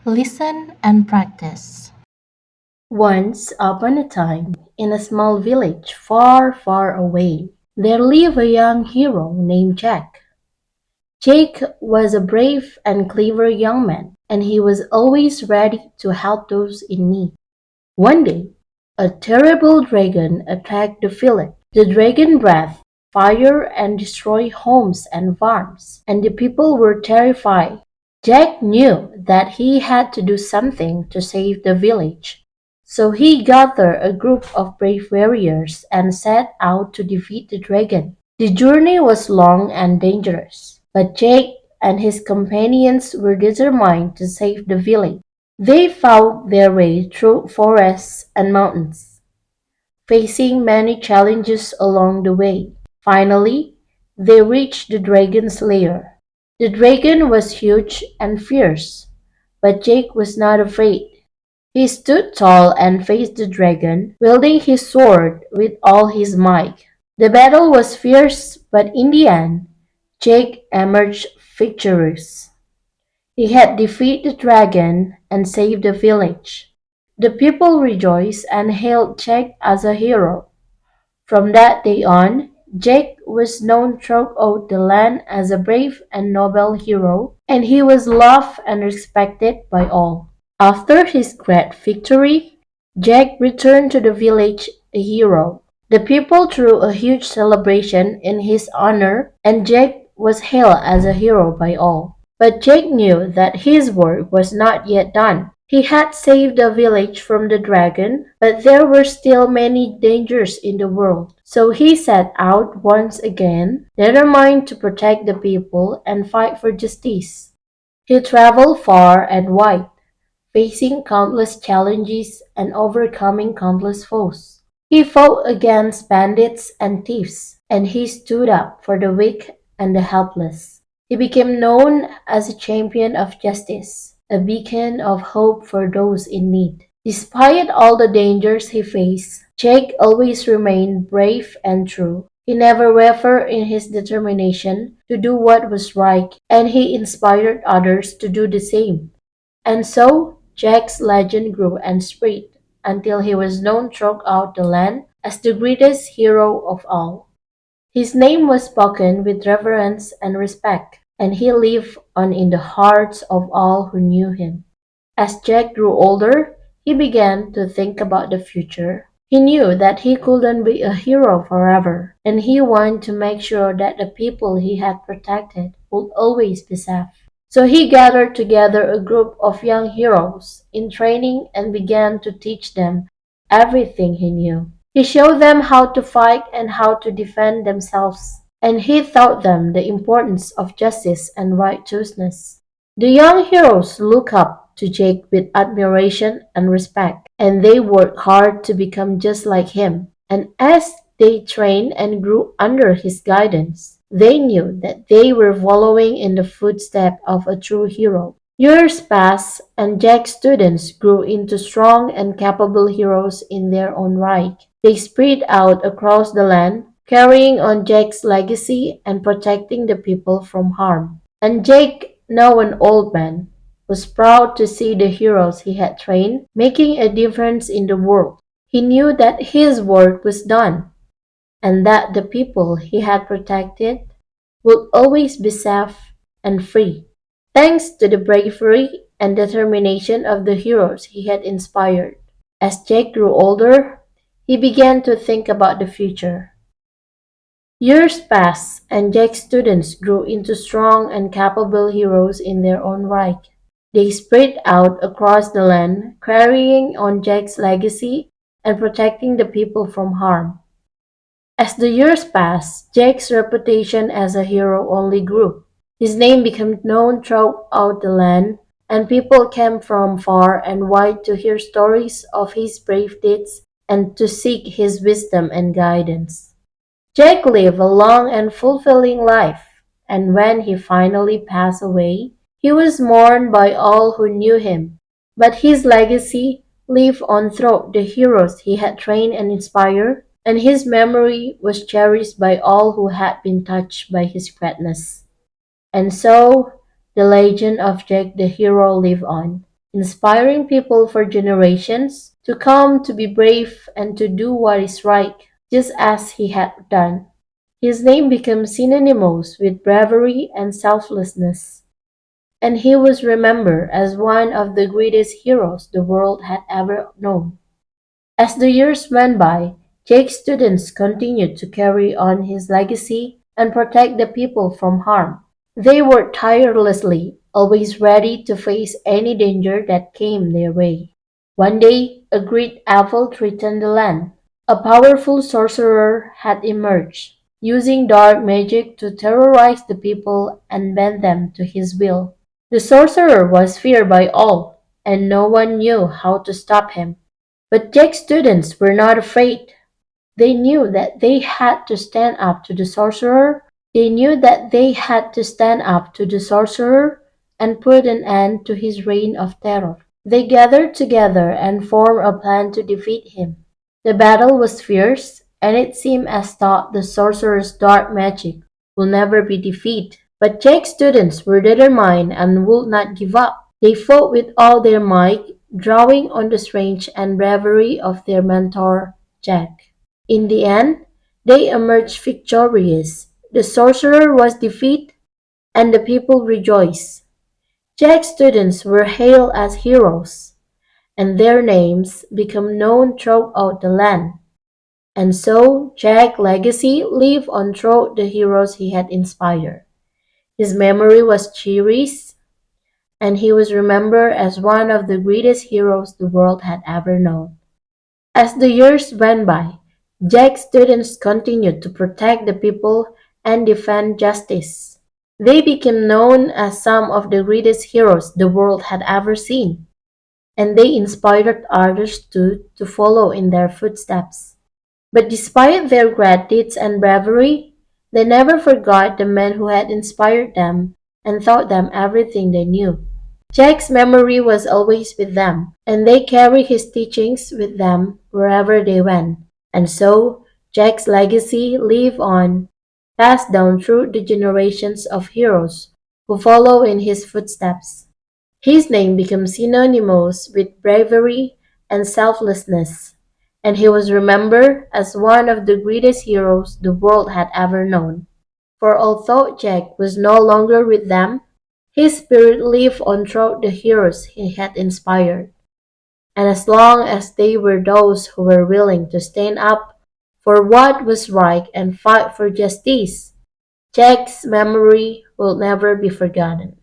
Listen and practice. Once upon a time, in a small village far, far away, there lived a young hero named Jack. Jake was a brave and clever young man, and he was always ready to help those in need. One day, a terrible dragon attacked the village. The dragon breathed fire and destroyed homes and farms, and the people were terrified. Jack knew that he had to do something to save the village. So he gathered a group of brave warriors and set out to defeat the dragon. The journey was long and dangerous, but Jake and his companions were determined to save the village. They fought their way through forests and mountains, facing many challenges along the way. Finally, they reached the dragon's lair. The dragon was huge and fierce, but Jake was not afraid. He stood tall and faced the dragon, wielding his sword with all his might. The battle was fierce, but in the end, Jake emerged victorious. He had defeated the dragon and saved the village. The people rejoiced and hailed Jake as a hero. From that day on, Jake was known throughout the land as a brave and noble hero, and he was loved and respected by all. After his great victory, Jake returned to the village a hero. The people threw a huge celebration in his honor, and Jake was hailed as a hero by all. But Jake knew that his work was not yet done. He had saved the village from the dragon, but there were still many dangers in the world. So he set out once again, determined to protect the people and fight for justice. He traveled far and wide, facing countless challenges and overcoming countless foes. He fought against bandits and thieves, and he stood up for the weak and the helpless. He became known as a champion of justice, a beacon of hope for those in need. Despite all the dangers he faced, Jake always remained brave and true. He never wavered in his determination to do what was right, and he inspired others to do the same. And so, Jack's legend grew and spread until he was known throughout the land as the greatest hero of all. His name was spoken with reverence and respect, and he lived on in the hearts of all who knew him. As Jack grew older, he began to think about the future. He knew that he couldn't be a hero forever, and he wanted to make sure that the people he had protected would always be safe. So he gathered together a group of young heroes in training and began to teach them everything he knew. He showed them how to fight and how to defend themselves, and he taught them the importance of justice and righteousness. The young heroes looked up to Jake with admiration and respect, and they worked hard to become just like him. And as they trained and grew under his guidance, they knew that they were following in the footsteps of a true hero. Years passed, and Jack's students grew into strong and capable heroes in their own right. They spread out across the land, carrying on Jack's legacy and protecting the people from harm. And Jake, now an old man, was proud to see the heroes he had trained making a difference in the world. He knew that his work was done, and that the people he had protected would always be safe and free, thanks to the bravery and determination of the heroes he had inspired. As Jake grew older, he began to think about the future. Years passed, and Jack's students grew into strong and capable heroes in their own right. They spread out across the land, carrying on Jack's legacy and protecting the people from harm. As the years passed, Jake's reputation as a hero only grew. His name became known throughout the land, and people came from far and wide to hear stories of his brave deeds and to seek his wisdom and guidance. Jake lived a long and fulfilling life, and when he finally passed away, he was mourned by all who knew him. But his legacy lived on through the heroes he had trained and inspired, and his memory was cherished by all who had been touched by his greatness. And so, the legend of Jack the hero lived on. inspiring people for generations to come to be brave and to do what is right, just as he had done. His name became synonymous with bravery and selflessness, and he was remembered as one of the greatest heroes the world had ever known. As the years went by, Jake's students continued to carry on his legacy and protect the people from harm. They worked tirelessly, always ready to face any danger that came their way. One day, a great evil threatened the land. A powerful sorcerer had emerged, using dark magic to terrorize the people and bend them to his will. The sorcerer was feared by all, and no one knew how to stop him. But Jake's students were not afraid. They knew that they had to stand up to the sorcerer. They knew that they had to stand up to the sorcerer and put an end to his reign of terror. They gathered together and formed a plan to defeat him. The battle was fierce, and it seemed as though the sorcerer's dark magic will never be defeated. But Jake's students were determined and would not give up. They fought with all their might, drawing on the strength and bravery of their mentor, Jack. In the end, they emerged victorious. The sorcerer was defeated, and the people rejoiced. Jack's students were hailed as heroes, and their names became known throughout the land. And so Jack's legacy lived on through the heroes he had inspired. His memory was cherished, and he was remembered as one of the greatest heroes the world had ever known. As the years went by, Jack's students continued to protect the people and defend justice. They became known as some of the greatest heroes the world had ever seen, and they inspired others to follow in their footsteps. But despite their great deeds and bravery, they never forgot the men who had inspired them and taught them everything they knew. Jack's memory was always with them, and they carried his teachings with them wherever they went. And so, Jack's legacy lived on, passed down through the generations of heroes who follow in his footsteps. His name became synonymous with bravery and selflessness, and he was remembered as one of the greatest heroes the world had ever known. For although Jack was no longer with them, his spirit lived on through the heroes he had inspired. And as long as they were those who were willing to stand up for what was right and fight for justice, Jack's memory will never be forgotten.